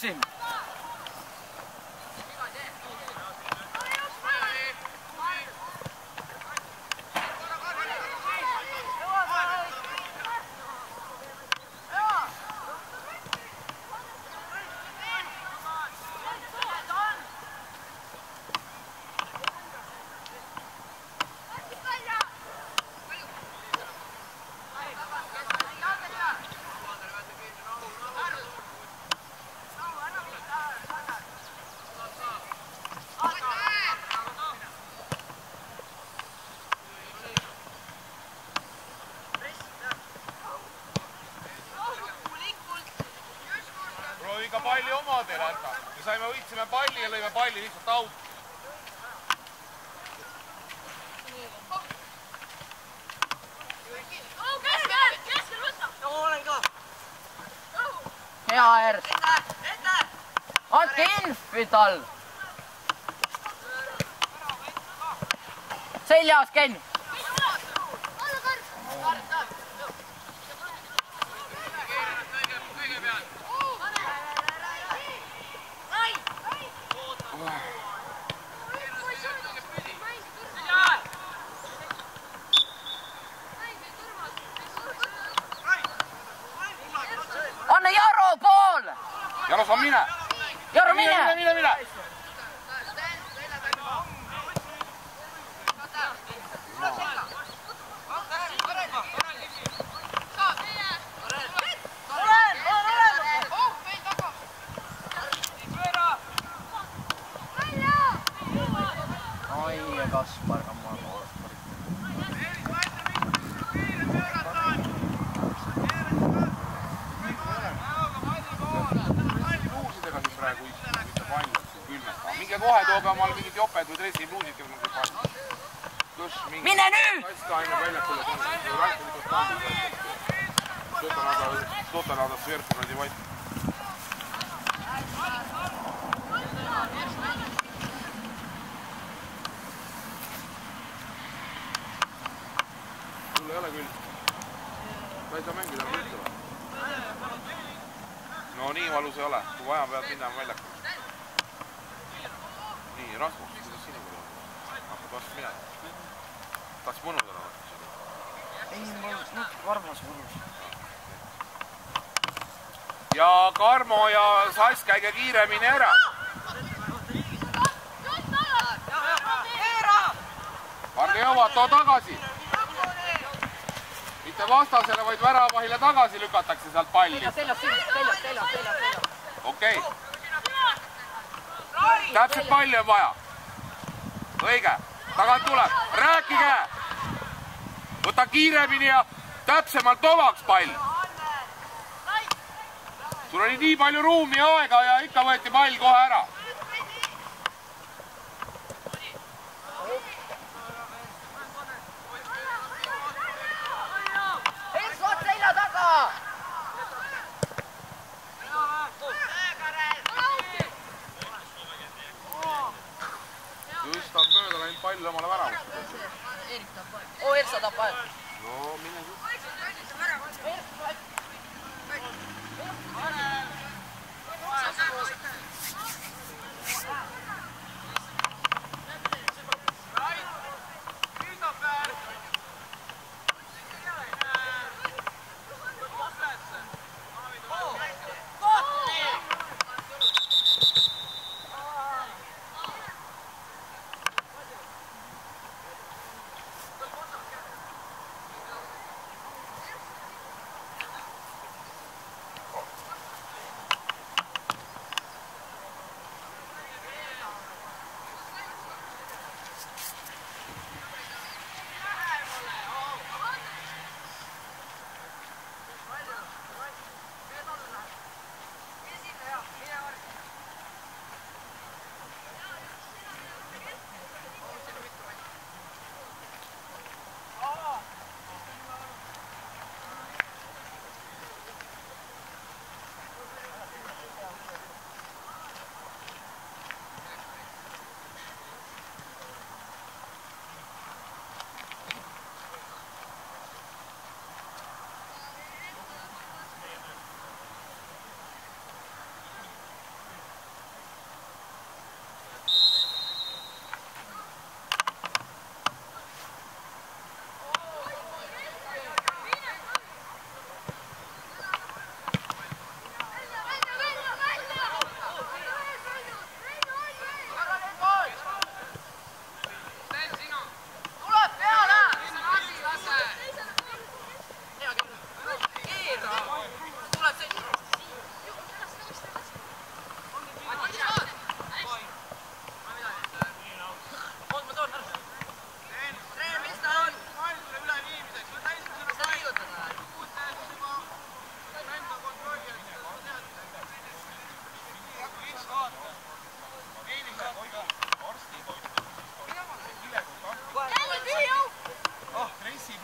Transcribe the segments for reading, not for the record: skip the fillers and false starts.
siin. Ka palli omadele anda. Me võitsime palli ja lõime palli lihtsalt out. Keskel võtta! Olen ka! Hea Ers! Andke infi tal! Seljas, Ken! Anna Jaro pool! Jaro, sa mine! Jaro, mine! Mine! Oi, Kaspar, kamma poolest. Minge kohe tooge omale mingid joped või dressipluusid, kes on kõik Mine nüüd! Kastaine väljakule Sotanada sverku radi vaid. Sul ei ole küll. Ta ei saa mängida üldse või? No nii valus ei ole. Kui vaja pead minna väljakule. Nii, Rasmus, kuidas sinu küll on? Hakkad vastu minema? Tahaks mõnudana vastu? Ei, mul varmas mõnus. Ja Karmo ja Sass käige kiiremini ära. Arne jõuad, too tagasi. Mitte vastasele, vaid väravahile tagasi lükatakse sealt palli. Seljas. Okei. Täpselt palli on vaja. Õige. Tagant tuleb. Rääkige. Võta kiiremini ja täpsemalt omaks pall. Sul oli nii palju ruumi ja aega ja ikka võeti pall kohe ära. Ersvat selja taga! Just on mööda läinud pall omale väravust. Ersa tahab pall. No mine siis.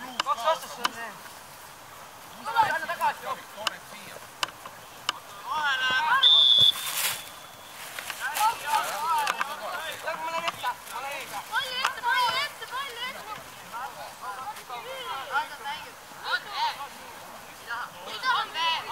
2 vastast on see. Anna tagasi. Too need siia. Ma lähen ette. Palli ette, palli ette, palli ette. Mida on veel?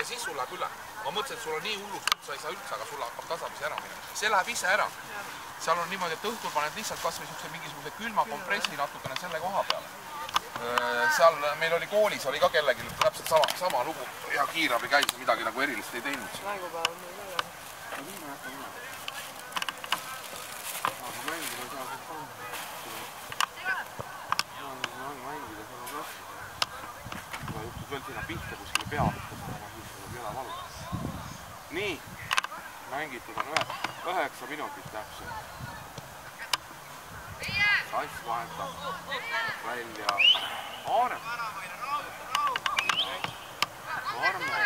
Siis sul läheb üle. Ma mõtlesin, et sul on nii hullust, et sa ei saa üldse, aga sul hakkab tasapisi ära minema. See läheb ise ära. Seal on niimoodi, et õhtul paned lihtsalt kas või mingisuguse külma kompressi natukene selle koha peale. Seal meil oli koolis, oli ka kellegi täpselt sama lugu ja kiirabi käis ja midagi nagu erilist ei teinud. Mängupäev on meil üle. No nii ma jätan üle. Aga mängida ei saa kõik panna. Mängida seal on raske. Kui juhtus veel sinna pihta kuskile pea võtta saama, siis tuleb jõle valu. Nii, mängitud on 9 minutit täpselt. Sass vahetab välja Aarem. Arme.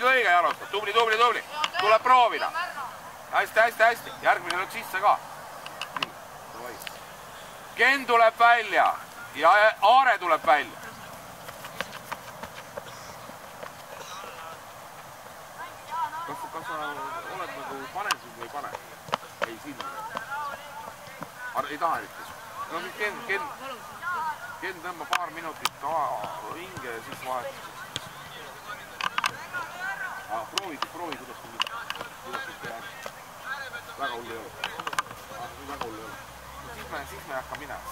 Õige jalutab. Tubli. Tuleb proovida. Hästi. Järgmine lööb sisse ka. Nii, davai. Ken tuleb välja ja Aare tuleb välja. Kas sa oled nagu panen sind või ei pane? Ei sinna. Ei taha eriti. No siis Ken tõmba paar minutit hinge ja siis vahetus. Proovi, kuidas nüüd teha. Väga hull ei ole. Siis me ei hakka minema.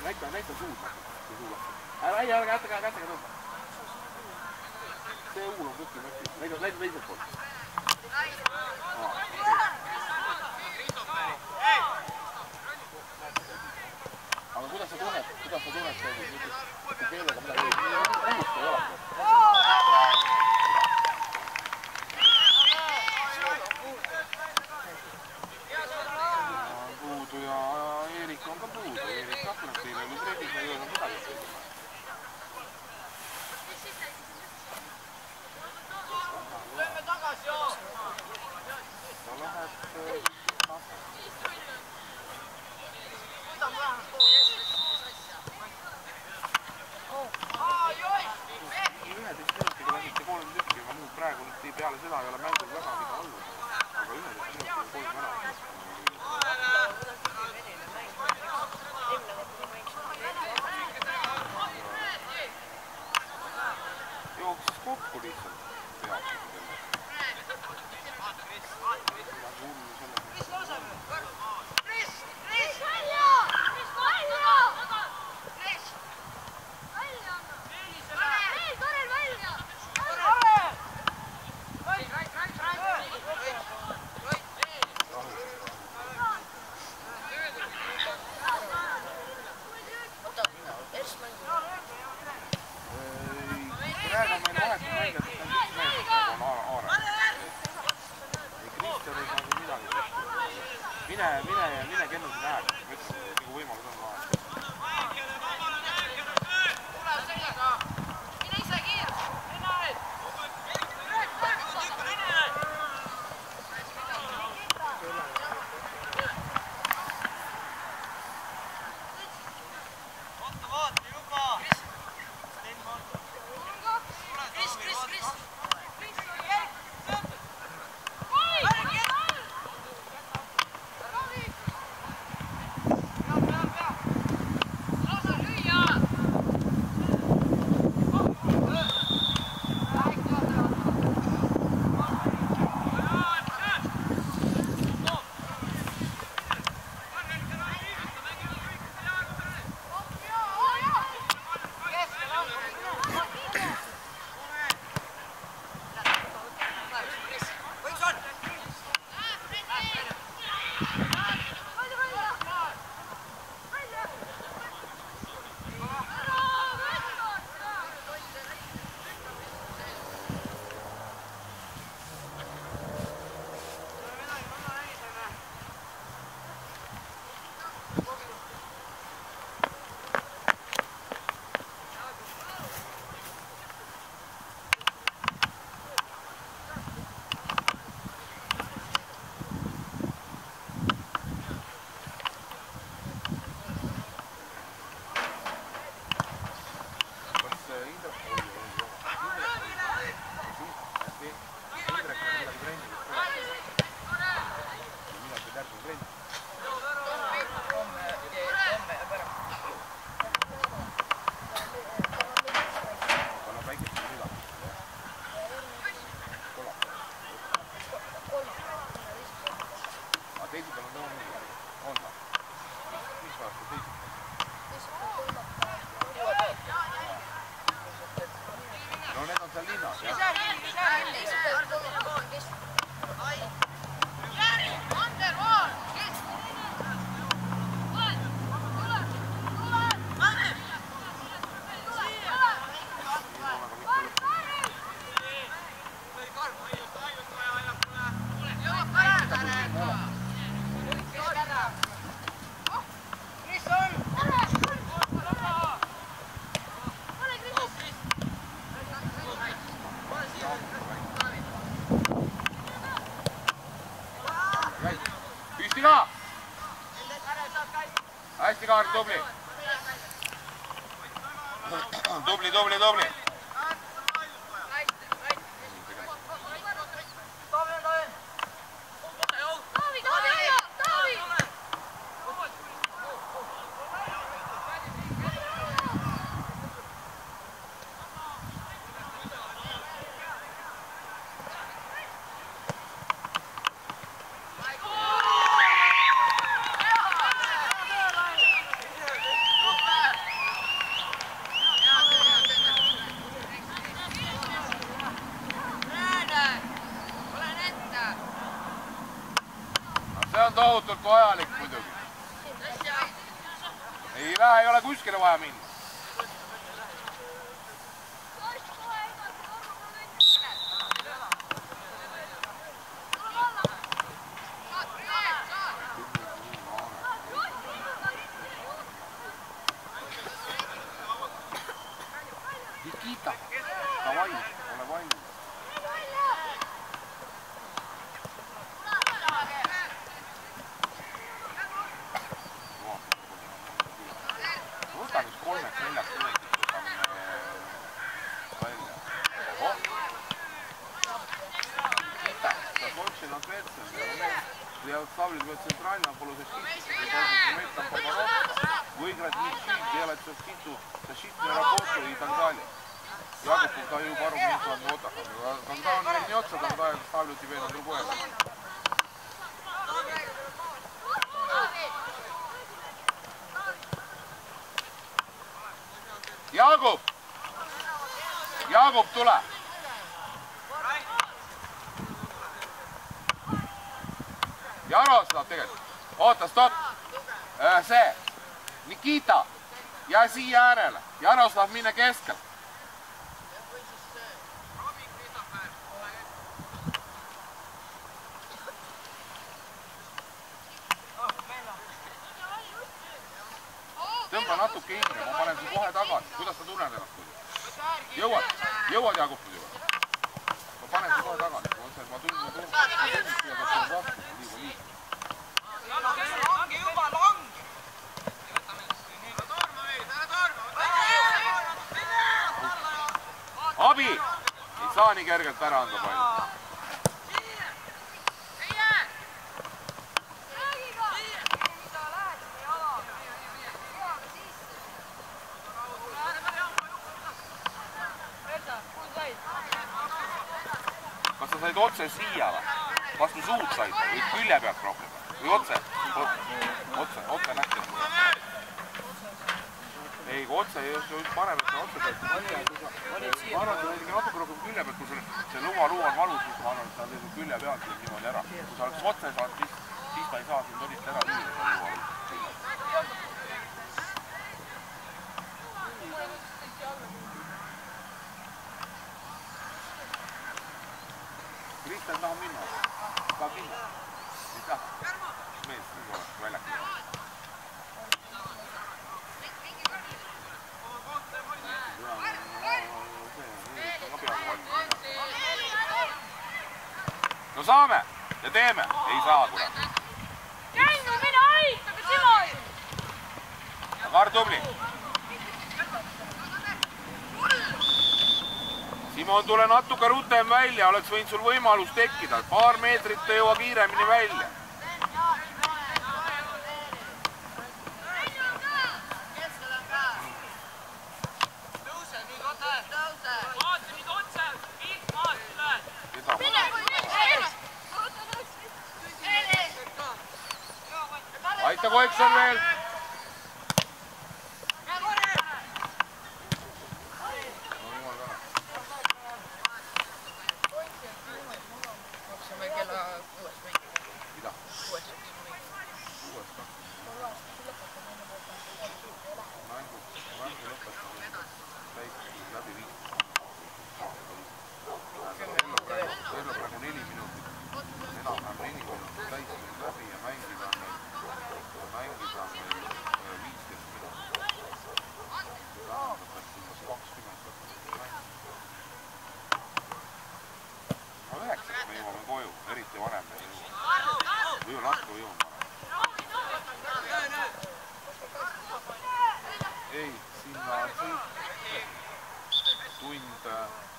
Näita suud. Ärge tõmba. See uul on kõiki mökki. Näita teiselt poolt. Aga kuidas sa tunned, keelega midagi puhust ei ole? Puudu ja Eerik on ka puudu. Eerik Kaplanstein oli treenis ja ei öelnud midagi. Lööme tagasi, joo! Ta läheb... Praegu nüüd peale seda ei ole mängul väga mida olnud, aga 11 minutit on 3 ära. Jooksis kokku lihtsalt peab. mängijad, kes on üks mees, nagu on Aare. Kristjan ei saa siin midagi. Mine kennusi läheb, nagu võimalus on lahe. Hästi Kaar, tubli. Tubli. See on tohutult vajalik muidugi. Ei ole kuskile vaja minna. Nikita, davai, ole valmis. Võta nüüd 3-4 minutit, võtame välja. Nikita, sa Sotši ответственный. Я ставлю его центрально на полузащиту. Вы должны уметь там побороться, выиграть мячи, делать защитную работу и так далее. Яков, даю пару минут отдыха. Когда он вернется, тогда я ставлю тебя на другое. Jakub, tule! Jaroslav tegelikult. Oota, stopp! See! Nikita! Ja siia äärele! Jaroslav, mine keskel! Jõuad Jaagupi juba. Ma panen see kohe tagasi. Ma tulin ja Lange juba, lange! Abi! Ei saa nii kergelt ära anda palju. Kas sa said otse siia või? Vastu suud said või külje pealt rohkem? Või otse? Otse nähti. Ei, kui otse just parem, et sa otse said. Ma arvan, et sa said natuke rohkem külje pealt, kui see luu on valus, siis ma arvan, et sa saad külje pealt niimoodi ära. Kui sa oleks otse saanud, siis ta ei saa sind olist ära lüüa. Kristjan tahab minna. Tahab minna. Ei taha. Mees, nüüd oleks väljakul. No saame ja teeme. Ei saa, kurat. Käinu, mine aitage, Simon! Kar tubli. Simon, tule natuke rutem välja, oleks võinud sul võimalus tekkida. Paar meetrit ta jõua kiiremini välja. Aita Koikson veel.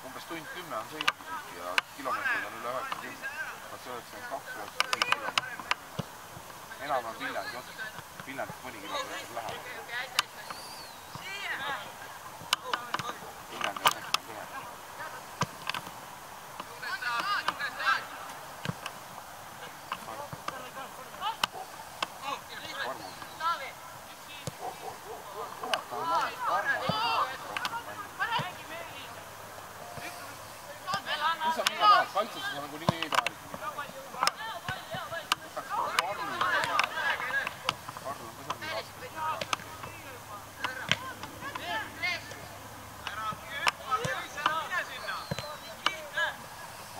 Umbes tund 10 on sõitu ja kilomeetrid on üle 90. Kas 92-95 kilomeetrit. Enam on Viljandi ots. Viljandist mõni kilomeetrit läheb. Viljandi on 91. Kus sa minna tahad? Kaitses sa nagu nii ei taha eriti minna. Karl on ka seal nii raske.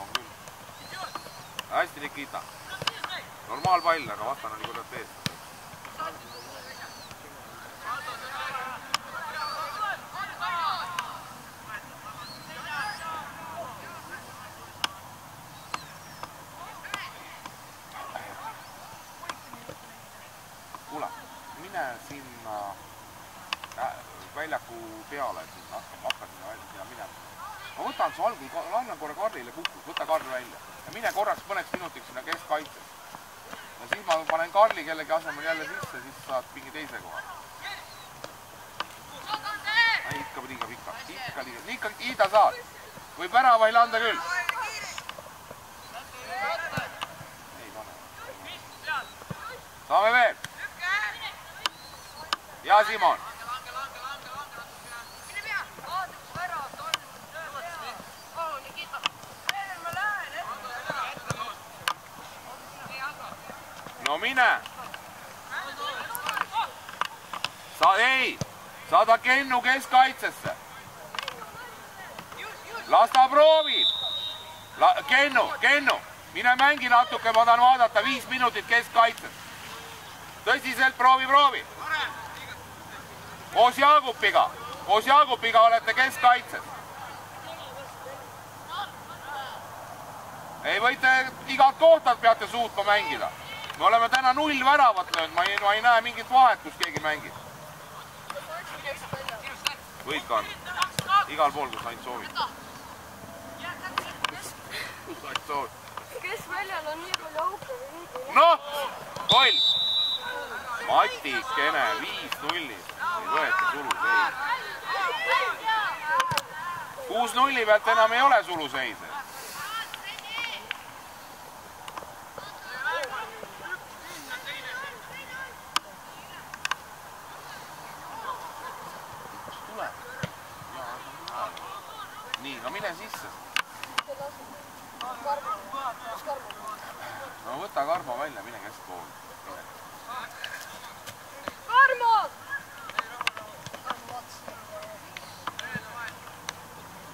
On küll. Hästi Nikita. Normaalpall, aga vastan on nii kurat ees. Sinna väljaku peale, hakka sinna välja minema. Ma võtan su algul, annan korra Karlile kukus, võta Karl välja ja mine korraks mõneks minutiks sinna keskkaitses. Ja siis ma panen Karli kellegi asemel jälle sisse, siis saad mingi teise koha. Ikka liiga pikalt, ikka Iida saad. Võib väravail anda küll. Ei pane. Saame veel. Ja Simon. No mine. Saada Kennu keskkaitsesse. Las ta proovib. Kennu, mine mängi natuke, ma tahan vaadata 5 minutit keskkaitses. Tõsiselt proovi. Koos Jaagupiga olete keskkaitses. Ei võite igat kohtad peate suutma mängida. Me oleme täna 0 väravat löönud, ma ei näe mingit vahet, kus keegi mängib. Võib ka. Igal pool, kus ainult soovid. Kus ainult soovid. Kes väljal on nii palju auke või nii? Noh, koll. Matikene, 5-0. Ei võeta suluseis. 6-0 pealt enam ei ole suluseise. Nii, no mine sisse. No võta Karmo välja, mine keskpooli. Karmo!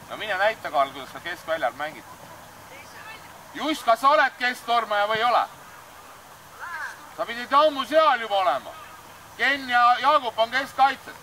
No mine näita, Karl, kuidas sa keskväljal mängid. Just, kas sa oled kesktormaja või ei ole? Sa pidid ammu seal juba olema. Ken ja Jaagup on keskkaitses.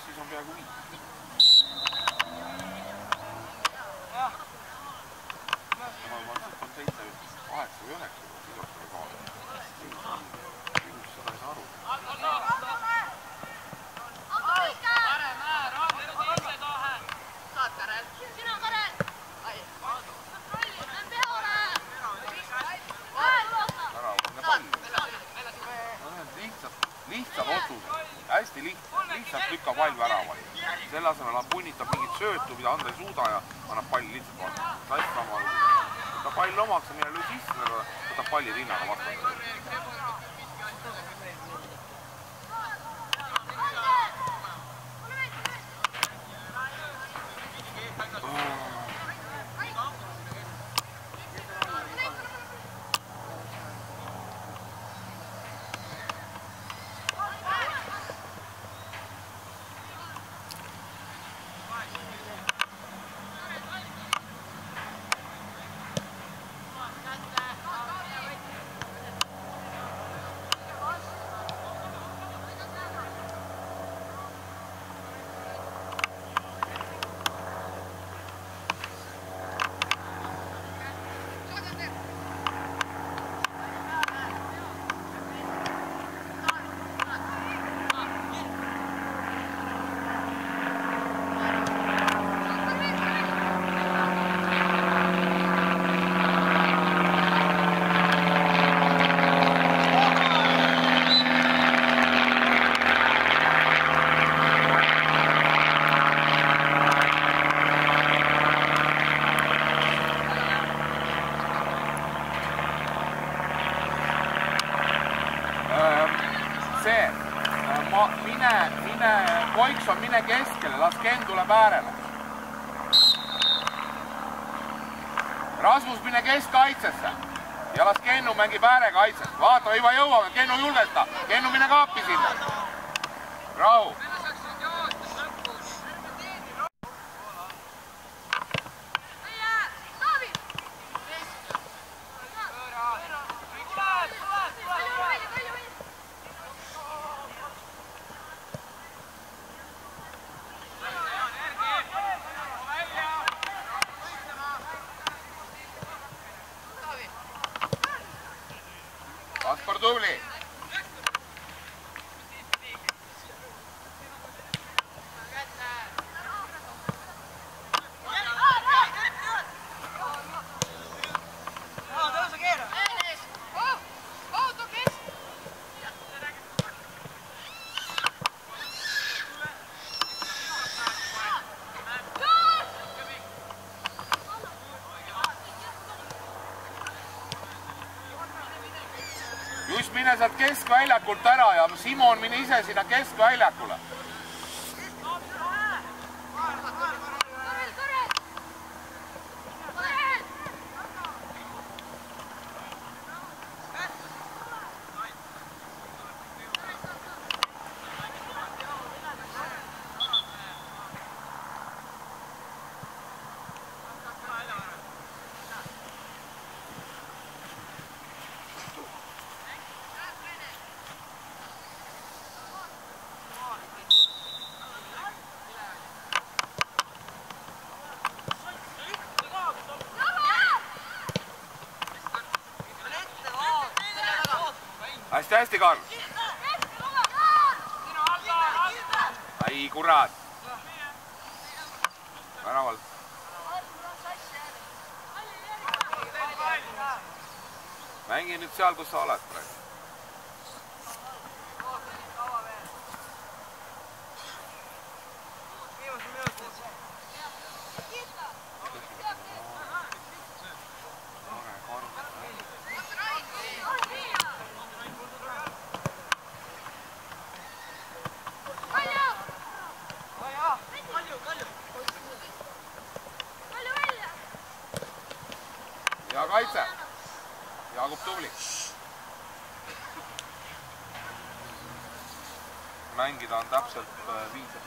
Siis on peaaegu 5. Ma lihtsalt on 7, 8 või 9, siis on seda kaasa. Minust seda ei saa aru. Sina, Karel! Lihtsad otsused, hästi lihtsalt lükkab pall väravale. Selle asemel punnitab mingit söötu, mida anda ei suuda ja annab palli lihtsalt vastu. Saistama, võtab pall omaks ja mine löö sisse, võtab palli rinnaga vastata. Koikson, mine keskele, las Ken tuleb äärele. Rasmus, mine keskkaitsesse ja las Kennu mängib äärekaitset. Vaata, juba jõuame, Kennu julgesta. Kennu, mine kaapi sinna. Rahu. Kaspar tubli. just mine sealt keskväljakult ära ja Simon, mine ise sinna keskväljakule. Hästi, Karl. Ai, kurat. Väraval. Mängi nüüd seal, kus sa oled praegu. Ja kaitse. Jaagup tubli. Mängida on täpselt 5,5 minutit.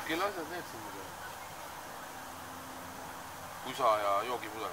Kelle asjad need siin muidu? Pusa ja joogipudel.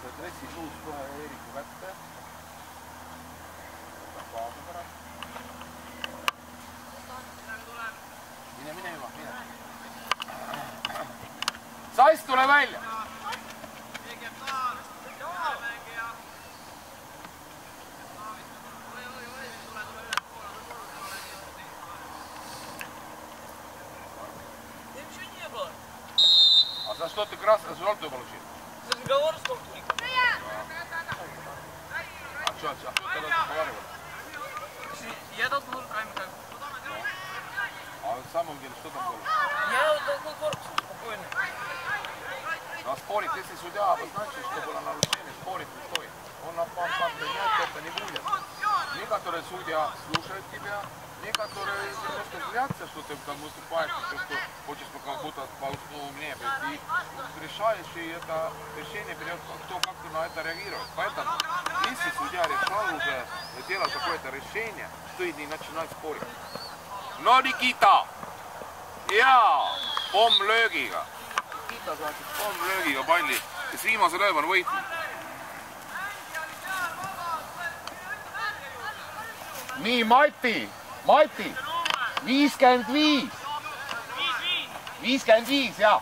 Stressi suus kohe Eeriku kätte. Võtab kaasa pärast. Mine juba, mine. Sass, tule välja! А за что ты красный желтую получил? За договор сколько? А что тогда разговаривали? Я должен руками как. А в самом деле что там было? Я должен корпус спокойно. Но спорить, если судья обозначит, что было нарушение, спорить не стоит. Он объясняет, что это не будет. Некоторые судья слушают тебя, некоторые просто злятся, что ты там выступаешь, что хочешь как будто поумнее. И решаешь, и это решение берет кто как на это реагирует. Поэтому, если судья решал уже делать какое-то решение, стоит не начинать спорить. No Nikita! Jaa! Pommlöögiga. Nikita saatis pommlöögiga palli, kes viimase lööb on võitnud. Nii, Mati! 55! 55, jaa!